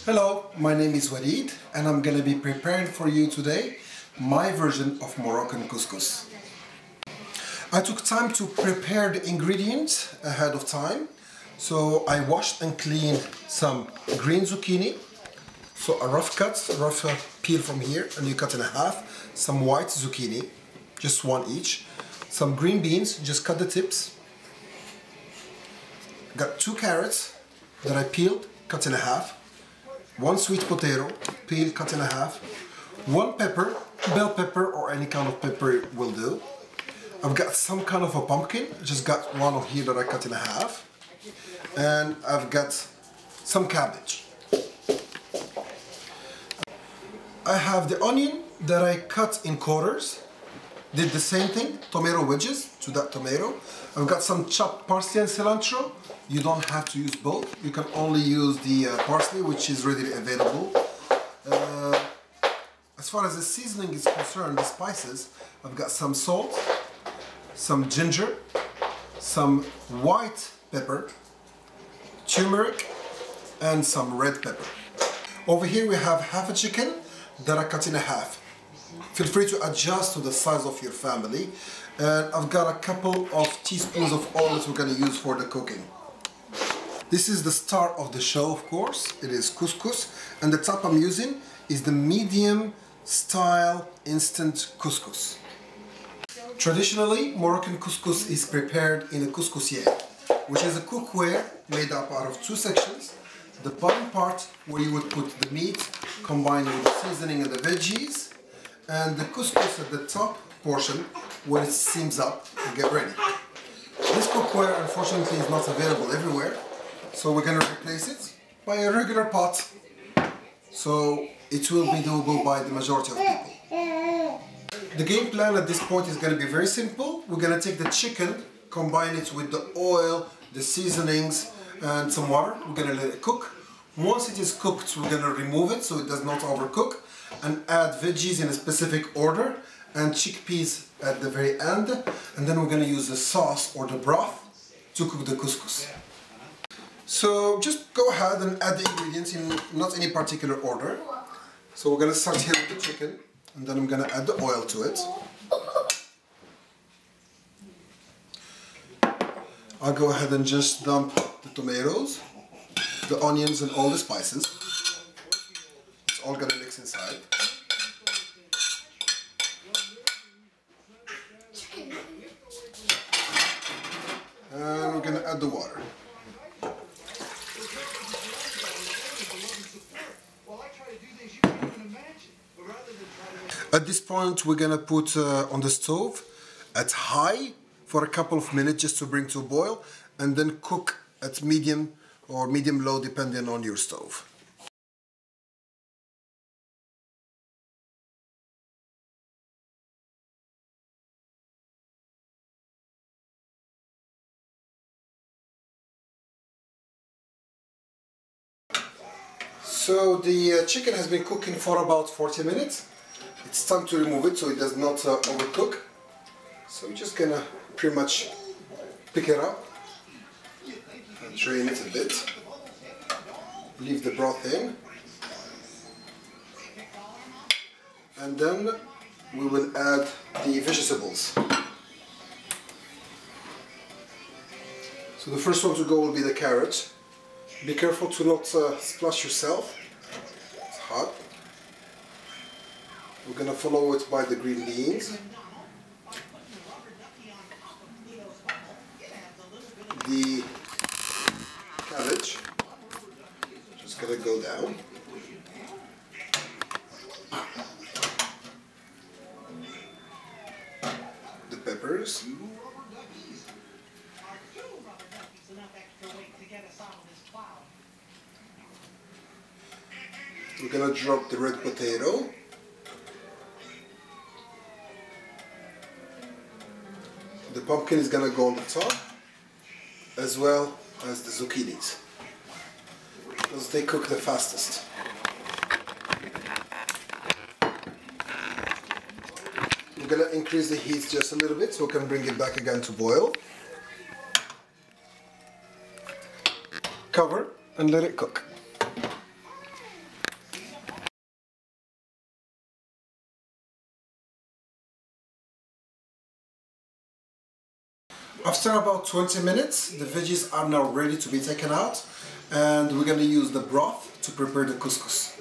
Hello, my name is Walid and I'm going to be preparing for you today my version of Moroccan couscous. I took time to prepare the ingredients ahead of time. So I washed and cleaned some green zucchini. So a rough peel from here and you cut in half. Some white zucchini, just one each. Some green beans, just cut the tips. Got 2 carrots that I peeled, cut in half. 1 sweet potato, peeled, cut in half. 1 pepper, bell pepper or any kind of pepper will do. I've got some kind of a pumpkin, I just got one of here that I cut in half. And I've got some cabbage. I have the onion that I cut in quarters. Did the same thing, tomato wedges to that tomato. I've got some chopped parsley and cilantro. You don't have to use both. You can only use the parsley, which is readily available. As far as the seasoning is concerned, the spices, I've got some salt, some ginger, some white pepper, turmeric, and some red pepper. Over here we have half a chicken that I cut in half. Feel free to adjust to the size of your family. And I've got a couple of teaspoons of oil that we're going to use for the cooking. This is the star of the show, of course. It is couscous, and the type I'm using is the medium style instant couscous. Traditionally, Moroccan couscous is prepared in a couscousière, which is a cookware made up out of 2 sections. The bottom part where you would put the meat combined with the seasoning and the veggies, and the couscous at the top portion where it steams up to get ready. This cookware unfortunately is not available everywhere, so we're going to replace it by a regular pot, so it will be doable by the majority of people. The game plan at this point is going to be very simple. We're going to take the chicken, combine it with the oil, the seasonings and some water. We're going to let it cook. Once it is cooked, we're going to remove it so it does not overcook, and add veggies in a specific order and chickpeas at the very end, and then we're going to use the sauce or the broth to cook the couscous. So just go ahead and add the ingredients in not any particular order. So we're going to start here with the chicken, and then I'm going to add the oil to it. I'll go ahead and just dump the tomatoes, the onions and all the spices. It's all going to mix inside. And we're going to add the water. At this point we're going to put on the stove at high for a couple of minutes just to bring to a boil, and then cook at medium or medium-low depending on your stove. So the chicken has been cooking for about 40 minutes. It's time to remove it so it does not overcook. So we're just gonna pretty much pick it up and drain it a bit. Leave the broth in. And then we will add the vegetables. So the first one to go will be the carrot. Be careful to not splash yourself. It's hot. We're going to follow it by the green beans. The cabbage. Just going to go down. The peppers. We're going to drop the red potato. The pumpkin is going to go on the top, as well as the zucchinis, because they cook the fastest. We're going to increase the heat just a little bit so we can bring it back again to boil. Cover and let it cook. After about 20 minutes, the veggies are now ready to be taken out, and we're going to use the broth to prepare the couscous.